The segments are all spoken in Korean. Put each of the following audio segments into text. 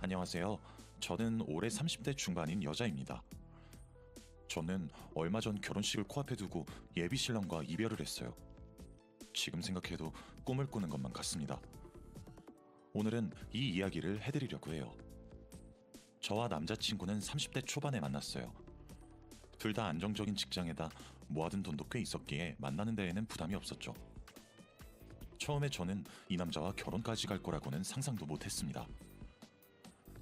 안녕하세요. 저는 올해 30대 중반인 여자입니다. 저는 얼마 전 결혼식을 코앞에 두고 예비 신랑과 이별을 했어요. 지금 생각해도 꿈을 꾸는 것만 같습니다. 오늘은 이 이야기를 해드리려고 해요. 저와 남자친구는 30대 초반에 만났어요. 둘 다 안정적인 직장에다 모아둔 돈도 꽤 있었기에 만나는 데에는 부담이 없었죠. 처음에 저는 이 남자와 결혼까지 갈 거라고는 상상도 못했습니다.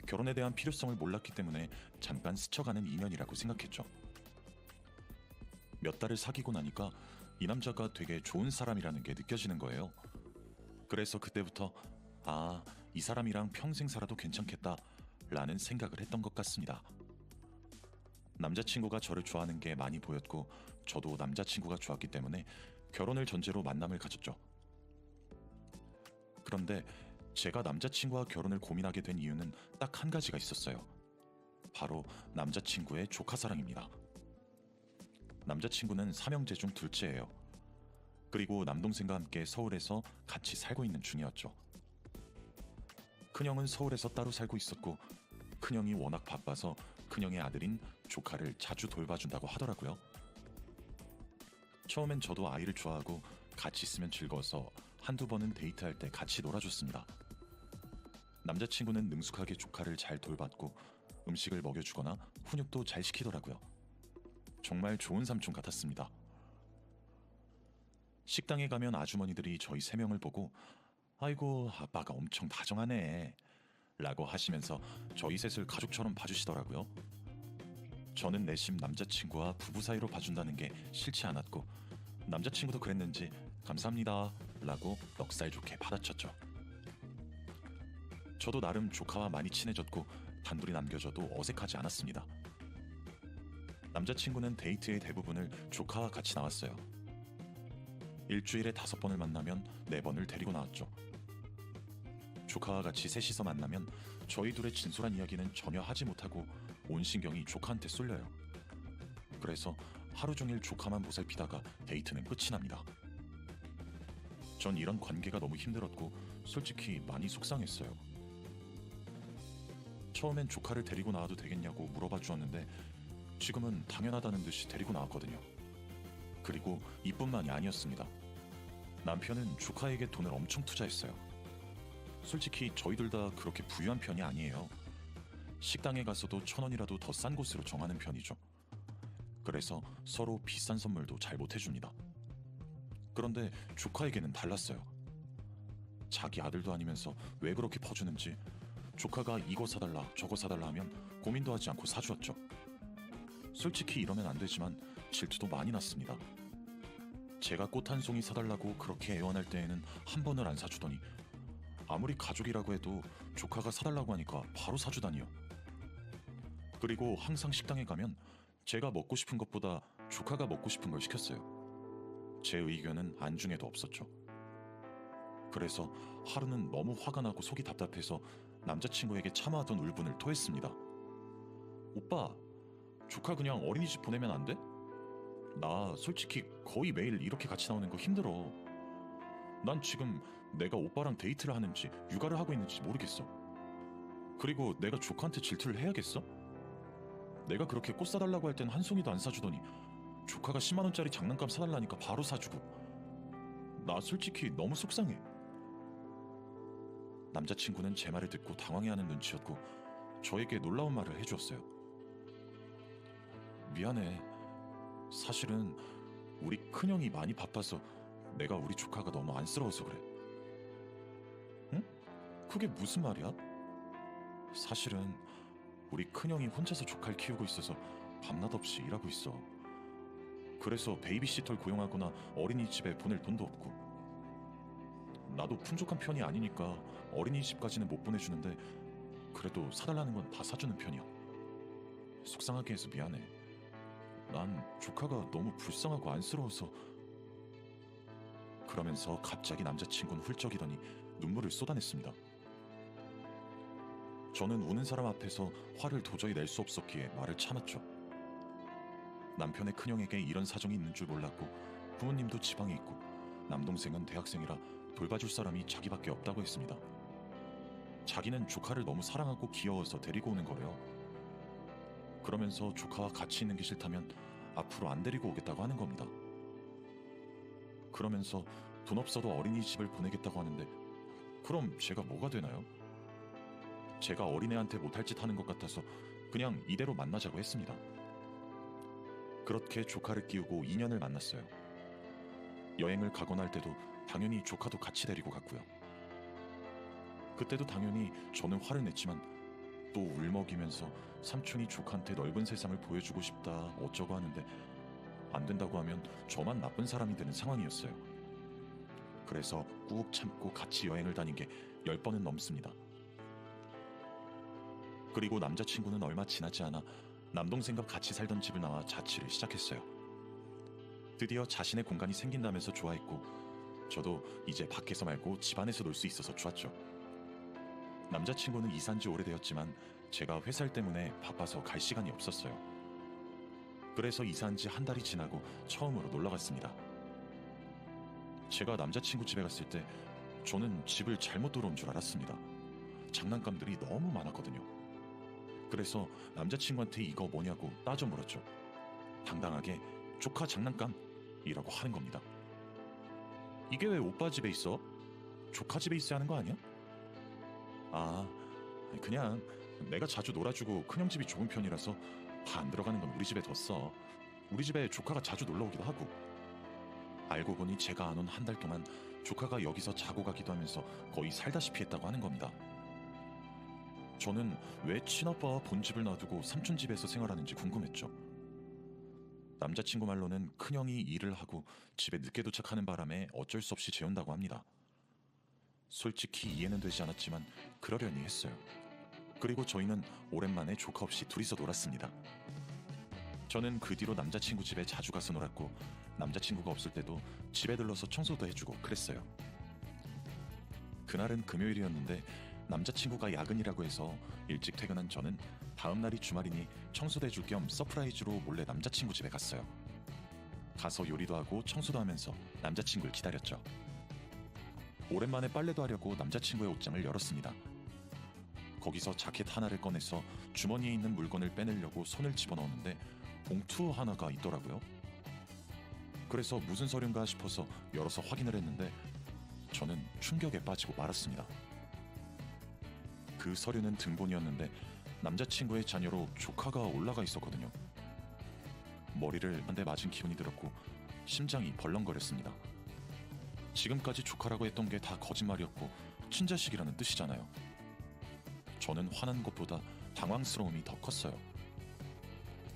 결혼에 대한 필요성을 몰랐기 때문에 잠깐 스쳐가는 인연이라고 생각했죠. 몇 달을 사귀고 나니까 이 남자가 되게 좋은 사람이라는 게 느껴지는 거예요. 그래서 그때부터 이 사람이랑 평생 살아도 괜찮겠다 라는 생각을 했던 것 같습니다. 남자친구가 저를 좋아하는 게 많이 보였고 저도 남자친구가 좋았기 때문에 결혼을 전제로 만남을 가졌죠. 그런데 제가 남자친구와 결혼을 고민하게 된 이유는 딱 한 가지가 있었어요. 바로 남자친구의 조카사랑입니다. 남자친구는 3형제 중 둘째예요. 그리고 남동생과 함께 서울에서 같이 살고 있는 중이었죠. 큰형은 서울에서 따로 살고 있었고 큰형이 워낙 바빠서 큰형의 아들인 조카를 자주 돌봐준다고 하더라고요. 처음엔 저도 아이를 좋아하고 같이 있으면 즐거워서 한두 번은 데이트할 때 같이 놀아줬습니다. 남자친구는 능숙하게 조카를 잘 돌봤고 음식을 먹여주거나 훈육도 잘 시키더라고요. 정말 좋은 삼촌 같았습니다. 식당에 가면 아주머니들이 저희 3명을 보고 아이고 아빠가 엄청 다정하네 라고 하시면서 저희 셋을 가족처럼 봐주시더라고요. 저는 내심 남자친구와 부부 사이로 봐준다는 게 싫지 않았고 남자친구도 그랬는지 감사합니다 라고 넉살 좋게 받아쳤죠. 저도 나름 조카와 많이 친해졌고 단둘이 남겨져도 어색하지 않았습니다. 남자친구는 데이트의 대부분을 조카와 같이 나왔어요. 일주일에 5번을 만나면 4번을 데리고 나왔죠. 조카와 같이 셋이서 만나면 저희 둘의 진솔한 이야기는 전혀 하지 못하고 온 신경이 조카한테 쏠려요. 그래서 하루 종일 조카만 보살피다가 데이트는 끝이 납니다. 전 이런 관계가 너무 힘들었고 솔직히 많이 속상했어요. 처음엔 조카를 데리고 나와도 되겠냐고 물어봐 주었는데 지금은 당연하다는 듯이 데리고 나왔거든요. 그리고 이뿐만이 아니었습니다. 남편은 조카에게 돈을 엄청 투자했어요. 솔직히 저희들 다 그렇게 부유한 편이 아니에요. 식당에 가서도 1,000원이라도 더 싼 곳으로 정하는 편이죠. 그래서 서로 비싼 선물도 잘 못해줍니다. 그런데 조카에게는 달랐어요. 자기 아들도 아니면서 왜 그렇게 퍼주는지 조카가 이거 사달라 저거 사달라 하면 고민도 하지 않고 사주었죠. 솔직히 이러면 안 되지만 질투도 많이 났습니다. 제가 꽃 한 송이 사달라고 그렇게 애원할 때에는 한 번을 안 사주더니 아무리 가족이라고 해도 조카가 사달라고 하니까 바로 사주다니요. 그리고 항상 식당에 가면 제가 먹고 싶은 것보다 조카가 먹고 싶은 걸 시켰어요. 제 의견은 안중에도 없었죠. 그래서 하루는 너무 화가 나고 속이 답답해서 남자친구에게 참아왔던 울분을 토했습니다. 오빠, 조카 그냥 어린이집 보내면 안 돼? 나 솔직히 거의 매일 이렇게 같이 나오는 거 힘들어. 난 지금 내가 오빠랑 데이트를 하는지 육아를 하고 있는지 모르겠어. 그리고 내가 조카한테 질투를 해야겠어? 내가 그렇게 꽃 사달라고 할 땐 한 송이도 안 사주더니 조카가 10만원짜리 장난감 사달라니까 바로 사주고. 나 솔직히 너무 속상해. 남자친구는 제 말을 듣고 당황해하는 눈치였고 저에게 놀라운 말을 해주었어요. 미안해. 사실은 우리 큰형이 많이 바빠서 내가 우리 조카가 너무 안쓰러워서 그래. 응? 그게 무슨 말이야? 사실은 우리 큰형이 혼자서 조카를 키우고 있어서 밤낮 없이 일하고 있어. 그래서 베이비시터를 고용하거나 어린이집에 보낼 돈도 없고 나도 풍족한 편이 아니니까 어린이집까지는 못 보내주는데 그래도 사달라는 건 다 사주는 편이야. 속상하게 해서 미안해. 난 조카가 너무 불쌍하고 안쓰러워서. 그러면서 갑자기 남자친구는 훌쩍이더니 눈물을 쏟아냈습니다. 저는 우는 사람 앞에서 화를 도저히 낼 수 없었기에 말을 참았죠. 남편의 큰형에게 이런 사정이 있는 줄 몰랐고 부모님도 지방에 있고 남동생은 대학생이라 돌봐줄 사람이 자기밖에 없다고 했습니다. 자기는 조카를 너무 사랑하고 귀여워서 데리고 오는 거래요. 그러면서 조카와 같이 있는 게 싫다면 앞으로 안 데리고 오겠다고 하는 겁니다. 그러면서 돈 없어도 어린이집을 보내겠다고 하는데 그럼 제가 뭐가 되나요? 제가 어린애한테 못할 짓 하는 것 같아서 그냥 이대로 만나자고 했습니다. 그렇게 조카를 끼우고 2년을 만났어요. 여행을 가거나 할 때도 당연히 조카도 같이 데리고 갔고요. 그때도 당연히 저는 화를 냈지만 또 울먹이면서 삼촌이 조카한테 넓은 세상을 보여주고 싶다 어쩌고 하는데 안 된다고 하면 저만 나쁜 사람이 되는 상황이었어요. 그래서 꾹 참고 같이 여행을 다닌 게 10번은 넘습니다. 그리고 남자친구는 얼마 지나지 않아 남동생과 같이 살던 집을 나와 자취를 시작했어요. 드디어 자신의 공간이 생긴다면서 좋아했고 저도 이제 밖에서 말고 집 안에서 놀 수 있어서 좋았죠. 남자친구는 이사한 지 오래되었지만 제가 회사 일 때문에 바빠서 갈 시간이 없었어요. 그래서 이사한 지 한 달이 지나고 처음으로 놀러 갔습니다. 제가 남자친구 집에 갔을 때 저는 집을 잘못 들어온 줄 알았습니다. 장난감들이 너무 많았거든요. 그래서 남자친구한테 이거 뭐냐고 따져 물었죠. 당당하게 조카 장난감이라고 하는 겁니다. 이게 왜 오빠 집에 있어? 조카 집에 있어야 하는 거 아니야? 아, 그냥 내가 자주 놀아주고 큰형 집이 좁은 편이라서 다 안 들어가는 건 우리 집에 뒀어. 우리 집에 조카가 자주 놀러 오기도 하고. 알고 보니 제가 안 온 한 달 동안 조카가 여기서 자고 가기도 하면서 거의 살다시피 했다고 하는 겁니다. 저는 왜 친아빠와 본집을 놔두고 삼촌 집에서 생활하는지 궁금했죠. 남자친구 말로는 큰형이 일을 하고 집에 늦게 도착하는 바람에 어쩔 수 없이 재운다고 합니다. 솔직히 이해는 되지 않았지만 그러려니 했어요. 그리고 저희는 오랜만에 조카 없이 둘이서 놀았습니다. 저는 그 뒤로 남자친구 집에 자주 가서 놀았고 남자친구가 없을 때도 집에 들러서 청소도 해주고 그랬어요. 그날은 금요일이었는데 남자친구가 야근이라고 해서 일찍 퇴근한 저는 다음 날이 주말이니 청소도 해줄 겸 서프라이즈로 몰래 남자친구 집에 갔어요. 가서 요리도 하고 청소도 하면서 남자친구를 기다렸죠. 오랜만에 빨래도 하려고 남자친구의 옷장을 열었습니다. 거기서 자켓 하나를 꺼내서 주머니에 있는 물건을 빼내려고 손을 집어넣었는데 봉투 하나가 있더라고요. 그래서 무슨 서류인가 싶어서 열어서 확인을 했는데 저는 충격에 빠지고 말았습니다. 그 서류는 등본이었는데 남자친구의 자녀로 조카가 올라가 있었거든요. 머리를 한 대 맞은 기분이 들었고 심장이 벌렁거렸습니다. 지금까지 조카라고 했던 게 다 거짓말이었고 친자식이라는 뜻이잖아요. 저는 화난 것보다 당황스러움이 더 컸어요.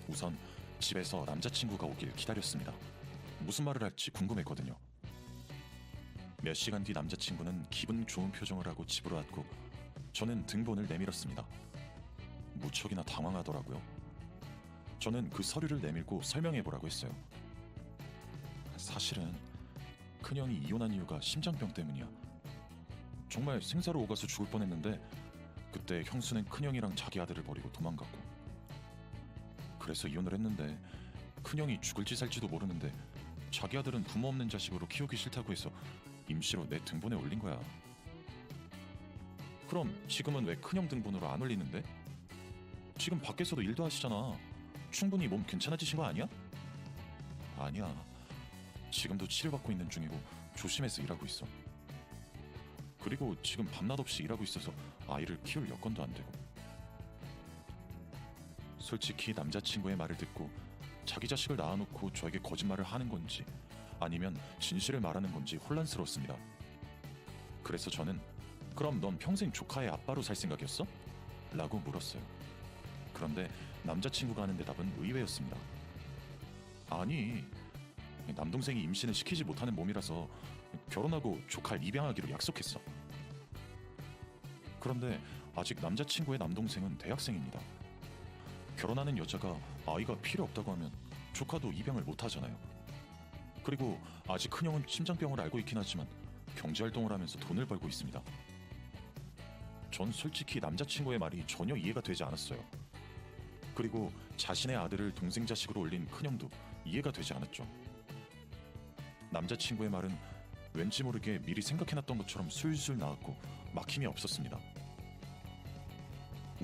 우선 집에서 남자친구가 오길 기다렸습니다. 무슨 말을 할지 궁금했거든요. 몇 시간 뒤 남자친구는 기분 좋은 표정을 하고 집으로 왔고 저는 등본을 내밀었습니다. 무척이나 당황하더라고요. 저는 그 서류를 내밀고 설명해보라고 했어요. 사실은 큰형이 이혼한 이유가 심장병 때문이야. 정말 생사로 오가서 죽을 뻔했는데 그때 형수는 큰형이랑 자기 아들을 버리고 도망갔고 그래서 이혼을 했는데 큰형이 죽을지 살지도 모르는데 자기 아들은 부모 없는 자식으로 키우기 싫다고 해서 임시로 내 등본에 올린 거야. 그럼 지금은 왜 큰형 등본으로 안 올리는데? 지금 밖에서도 일도 하시잖아. 충분히 몸 괜찮아지신 거 아니야? 아니야. 지금도 치료받고 있는 중이고 조심해서 일하고 있어. 그리고 지금 밤낮 없이 일하고 있어서 아이를 키울 여건도 안 되고. 솔직히 남자친구의 말을 듣고 자기 자식을 낳아놓고 저에게 거짓말을 하는 건지 아니면 진실을 말하는 건지 혼란스러웠습니다. 그래서 저는 그럼 넌 평생 조카의 아빠로 살 생각이었어? 라고 물었어요. 그런데 남자친구가 하는 대답은 의외였습니다. 아니, 남동생이 임신을 시키지 못하는 몸이라서 결혼하고 조카를 입양하기로 약속했어. 그런데 아직 남자친구의 남동생은 대학생입니다. 결혼하는 여자가 아이가 필요 없다고 하면 조카도 입양을 못하잖아요. 그리고 아직 큰형은 심장병을 앓고 있긴 하지만 경제활동을 하면서 돈을 벌고 있습니다. 전 솔직히 남자친구의 말이 전혀 이해가 되지 않았어요. 그리고 자신의 아들을 동생 자식으로 올린 큰형도 이해가 되지 않았죠. 남자친구의 말은 왠지 모르게 미리 생각해놨던 것처럼 술술 나왔고 막힘이 없었습니다.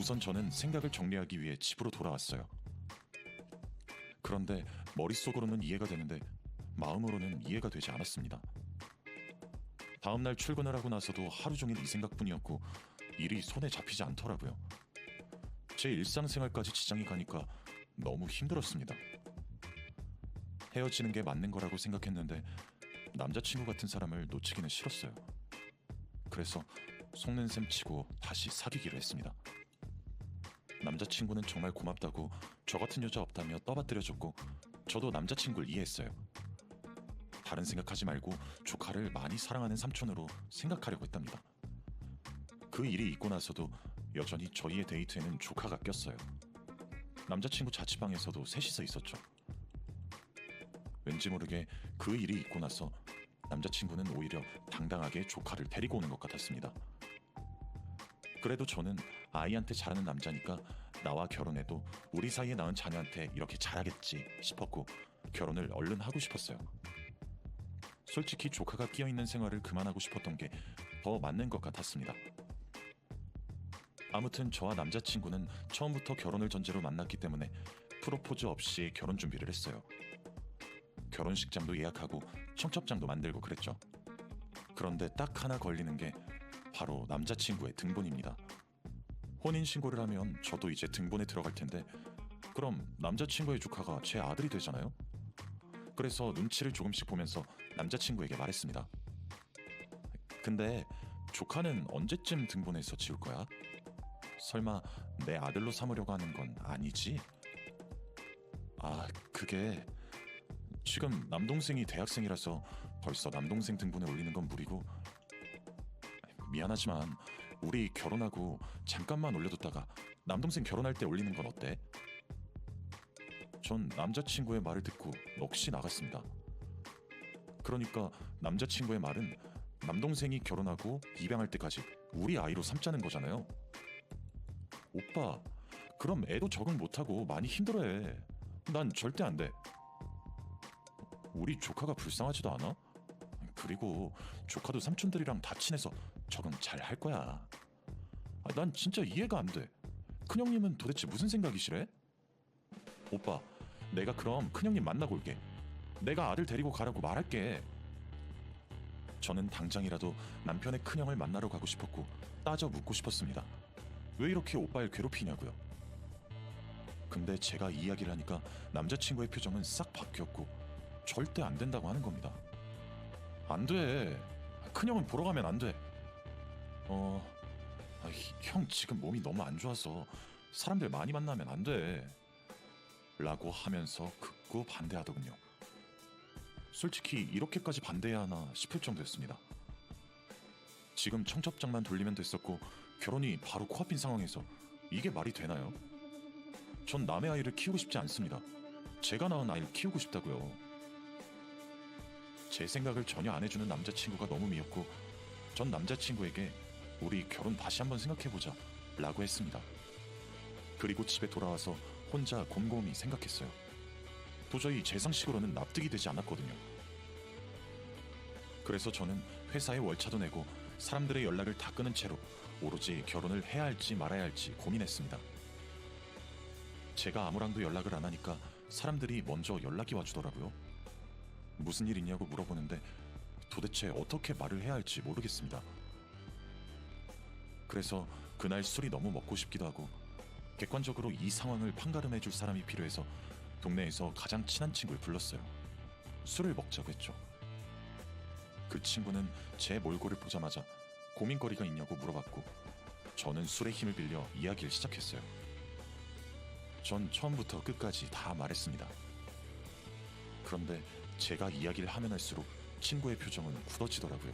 우선 저는 생각을 정리하기 위해 집으로 돌아왔어요. 그런데 머릿속으로는 이해가 되는데 마음으로는 이해가 되지 않았습니다. 다음날 출근을 하고 나서도 하루 종일 이 생각뿐이었고 일이 손에 잡히지 않더라고요. 제 일상생활까지 지장이 가니까 너무 힘들었습니다. 헤어지는 게 맞는 거라고 생각했는데 남자친구 같은 사람을 놓치기는 싫었어요. 그래서 속는 셈 치고 다시 사귀기로 했습니다. 남자친구는 정말 고맙다고 저 같은 여자 없다며 떠받들여줬고 저도 남자친구를 이해했어요. 다른 생각하지 말고 조카를 많이 사랑하는 삼촌으로 생각하려고 했답니다. 그 일이 있고 나서도 여전히 저희의 데이트에는 조카가 꼈어요. 남자친구 자취방에서도 셋이서 있었죠. 왠지 모르게 그 일이 있고 나서 남자친구는 오히려 당당하게 조카를 데리고 오는 것 같았습니다. 그래도 저는 아이한테 잘하는 남자니까 나와 결혼해도 우리 사이에 낳은 자녀한테 이렇게 잘하겠지 싶었고 결혼을 얼른 하고 싶었어요. 솔직히 조카가 끼어있는 생활을 그만하고 싶었던 게 더 맞는 것 같았습니다. 아무튼 저와 남자친구는 처음부터 결혼을 전제로 만났기 때문에 프로포즈 없이 결혼 준비를 했어요. 결혼식장도 예약하고 청첩장도 만들고 그랬죠. 그런데 딱 하나 걸리는 게 바로 남자친구의 등본입니다. 혼인신고를 하면 저도 이제 등본에 들어갈 텐데 그럼 남자친구의 조카가 제 아들이 되잖아요. 그래서 눈치를 조금씩 보면서 남자친구에게 말했습니다. 근데 조카는 언제쯤 등본에서 지울 거야? 설마 내 아들로 삼으려고 하는 건 아니지? 그게 지금 남동생이 대학생이라서 벌써 남동생 등본에 올리는 건 무리고 미안하지만 우리 결혼하고 잠깐만 올려뒀다가 남동생 결혼할 때 올리는 건 어때? 전 남자친구의 말을 듣고 넋이 나갔습니다. 그러니까 남자친구의 말은 남동생이 결혼하고 입양할 때까지 우리 아이로 삼자는 거잖아요. 오빠, 그럼 애도 적응 못하고 많이 힘들어해. 난 절대 안 돼. 우리 조카가 불쌍하지도 않아? 그리고 조카도 삼촌들이랑 다 친해서 적응 잘 할 거야. 난 진짜 이해가 안 돼. 큰형님은 도대체 무슨 생각이시래? 오빠, 내가 그럼 큰형님 만나고 올게. 내가 아들 데리고 가라고 말할게. 저는 당장이라도 남편의 큰형을 만나러 가고 싶었고 따져 묻고 싶었습니다. 왜 이렇게 오빠를 괴롭히냐고요. 근데 제가 이야기를 하니까 남자친구의 표정은 싹 바뀌었고 절대 안 된다고 하는 겁니다. 안 돼. 큰형은 보러 가면 안 돼. 형 지금 몸이 너무 안 좋아서 사람들 많이 만나면 안 돼. 라고 하면서 극구 반대하더군요. 솔직히 이렇게까지 반대해야 하나 싶을 정도였습니다. 지금 청첩장만 돌리면 됐었고 결혼이 바로 코앞인 상황에서 이게 말이 되나요? 전 남의 아이를 키우고 싶지 않습니다. 제가 낳은 아이를 키우고 싶다고요. 제 생각을 전혀 안 해주는 남자친구가 너무 미웠고 전 남자친구에게 우리 결혼 다시 한번 생각해보자 라고 했습니다. 그리고 집에 돌아와서 혼자 곰곰이 생각했어요. 도저히 제 상식으로는 납득이 되지 않았거든요. 그래서 저는 회사에 월차도 내고 사람들의 연락을 다 끊은 채로 오로지 결혼을 해야 할지 말아야 할지 고민했습니다. 제가 아무랑도 연락을 안 하니까 사람들이 먼저 연락이 와주더라고요. 무슨 일 있냐고 물어보는데 도대체 어떻게 말을 해야 할지 모르겠습니다. 그래서 그날 술이 너무 먹고 싶기도 하고 객관적으로 이 상황을 판가름해줄 사람이 필요해서 동네에서 가장 친한 친구를 불렀어요. 술을 먹자고 했죠. 그 친구는 제 몰골을 보자마자 고민거리가 있냐고 물어봤고 저는 술의 힘을 빌려 이야기를 시작했어요. 전 처음부터 끝까지 다 말했습니다. 그런데 제가 이야기를 하면 할수록 친구의 표정은 굳어지더라고요.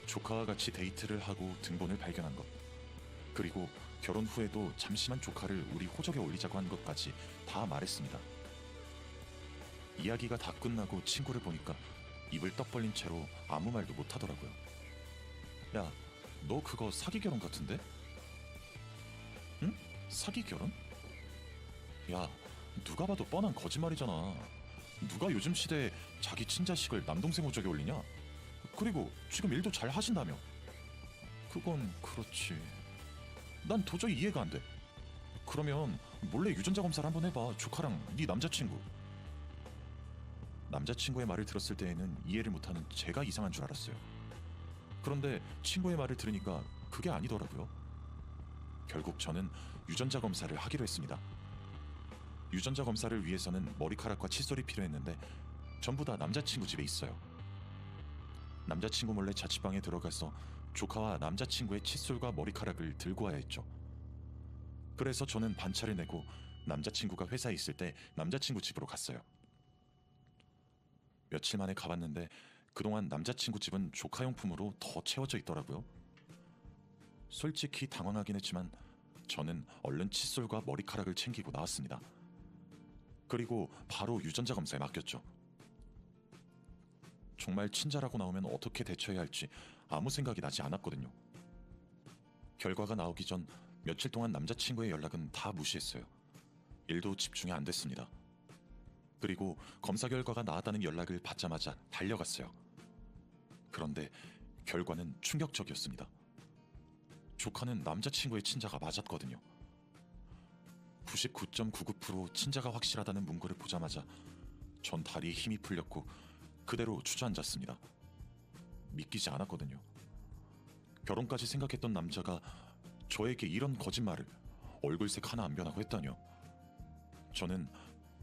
조카와 같이 데이트를 하고 등본을 발견한 것, 그리고 결혼 후에도 잠시만 조카를 우리 호적에 올리자고 한 것까지 다 말했습니다. 이야기가 다 끝나고 친구를 보니까 입을 떡 벌린 채로 아무 말도 못하더라고요. 야, 너 그거 사기 결혼 같은데? 응? 사기 결혼? 야, 누가 봐도 뻔한 거짓말이잖아. 누가 요즘 시대에 자기 친자식을 남동생 호적에 올리냐? 그리고 지금 일도 잘 하신다며. 그건 그렇지. 난 도저히 이해가 안 돼. 그러면 몰래 유전자 검사를 한번 해봐. 조카랑 네 남자친구. 남자친구의 말을 들었을 때에는 이해를 못하는 제가 이상한 줄 알았어요. 그런데 친구의 말을 들으니까 그게 아니더라고요. 결국 저는 유전자 검사를 하기로 했습니다. 유전자 검사를 위해서는 머리카락과 칫솔이 필요했는데 전부 다 남자친구 집에 있어요. 남자친구 몰래 자취방에 들어가서 조카와 남자친구의 칫솔과 머리카락을 들고 와야 했죠. 그래서 저는 반차를 내고 남자친구가 회사에 있을 때 남자친구 집으로 갔어요. 며칠 만에 가봤는데 그동안 남자친구 집은 조카용품으로 더 채워져 있더라고요. 솔직히 당황하긴 했지만 저는 얼른 칫솔과 머리카락을 챙기고 나왔습니다. 그리고 바로 유전자 검사에 맡겼죠. 정말 친자라고 나오면 어떻게 대처해야 할지 아무 생각이 나지 않았거든요. 결과가 나오기 전 며칠 동안 남자친구의 연락은 다 무시했어요. 일도 집중이 안 됐습니다. 그리고 검사 결과가 나왔다는 연락을 받자마자 달려갔어요. 그런데 결과는 충격적이었습니다. 조카는 남자친구의 친자가 맞았거든요. 99.99% 친자가 확실하다는 문구를 보자마자 전 다리에 힘이 풀렸고 그대로 주저앉았습니다. 믿기지 않았거든요. 결혼까지 생각했던 남자가 저에게 이런 거짓말을 얼굴색 하나 안 변하고 했다뇨. 저는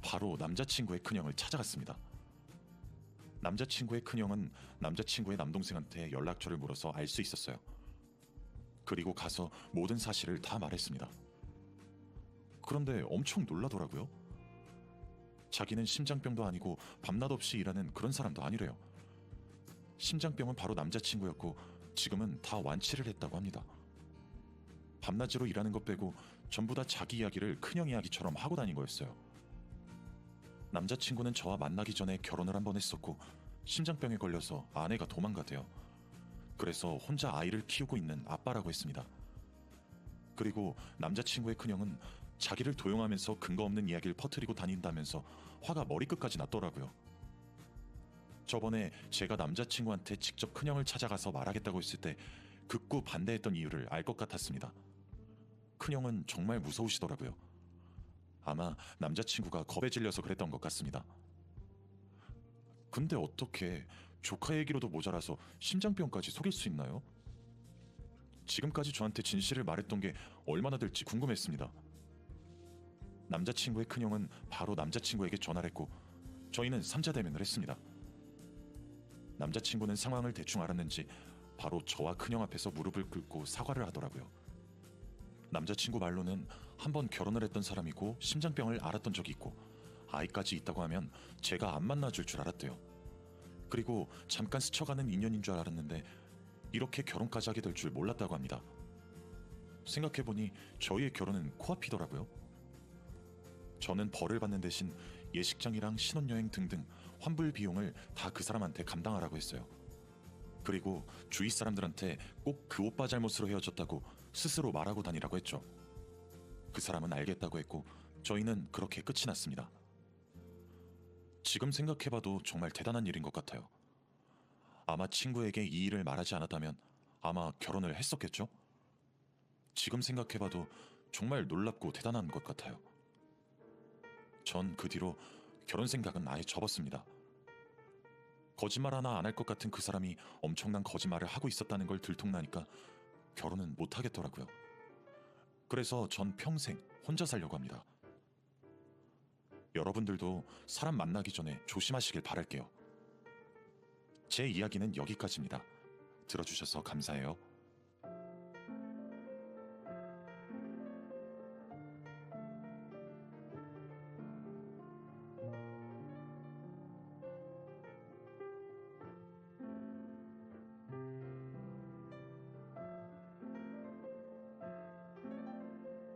바로 남자친구의 큰형을 찾아갔습니다. 남자친구의 큰형은 남자친구의 남동생한테 연락처를 물어서 알 수 있었어요. 그리고 가서 모든 사실을 다 말했습니다. 그런데 엄청 놀라더라고요. 자기는 심장병도 아니고 밤낮 없이 일하는 그런 사람도 아니래요. 심장병은 바로 남자친구였고 지금은 다 완치를 했다고 합니다. 밤낮으로 일하는 것 빼고 전부 다 자기 이야기를 큰형 이야기처럼 하고 다닌 거였어요. 남자친구는 저와 만나기 전에 결혼을 한 번 했었고 심장병에 걸려서 아내가 도망가대요. 그래서 혼자 아이를 키우고 있는 아빠라고 했습니다. 그리고 남자친구의 큰형은 자기를 도용하면서 근거 없는 이야기를 퍼뜨리고 다닌다면서 화가 머리끝까지 났더라고요. 저번에 제가 남자친구한테 직접 큰형을 찾아가서 말하겠다고 했을 때 극구 반대했던 이유를 알 것 같았습니다. 큰형은 정말 무서우시더라고요. 아마 남자친구가 겁에 질려서 그랬던 것 같습니다. 근데 어떻게 조카 얘기로도 모자라서 심장병까지 속일 수 있나요? 지금까지 저한테 진실을 말했던 게 얼마나 될지 궁금했습니다. 남자친구의 큰형은 바로 남자친구에게 전화를 했고 저희는 삼자대면을 했습니다. 남자친구는 상황을 대충 알았는지 바로 저와 큰형 앞에서 무릎을 꿇고 사과를 하더라고요. 남자친구 말로는 한번 결혼을 했던 사람이고 심장병을 앓았던 적이 있고 아이까지 있다고 하면 제가 안 만나줄 줄 알았대요. 그리고 잠깐 스쳐가는 인연인 줄 알았는데 이렇게 결혼까지 하게 될 줄 몰랐다고 합니다. 생각해보니 저희의 결혼은 코앞이더라고요. 저는 벌을 받는 대신 예식장이랑 신혼여행 등등 환불 비용을 다 그 사람한테 감당하라고 했어요. 그리고 주위 사람들한테 꼭 그 오빠 잘못으로 헤어졌다고 스스로 말하고 다니라고 했죠. 그 사람은 알겠다고 했고 저희는 그렇게 끝이 났습니다. 지금 생각해봐도 정말 대단한 일인 것 같아요. 아마 친구에게 이 일을 말하지 않았다면 아마 결혼을 했었겠죠? 지금 생각해봐도 정말 놀랍고 대단한 것 같아요. 전 그 뒤로 결혼 생각은 아예 접었습니다. 거짓말 하나 안 할 것 같은 그 사람이 엄청난 거짓말을 하고 있었다는 걸 들통나니까 결혼은 못 하겠더라고요. 그래서 전 평생 혼자 살려고 합니다. 여러분들도 사람 만나기 전에 조심하시길 바랄게요. 제 이야기는 여기까지입니다. 들어주셔서 감사해요.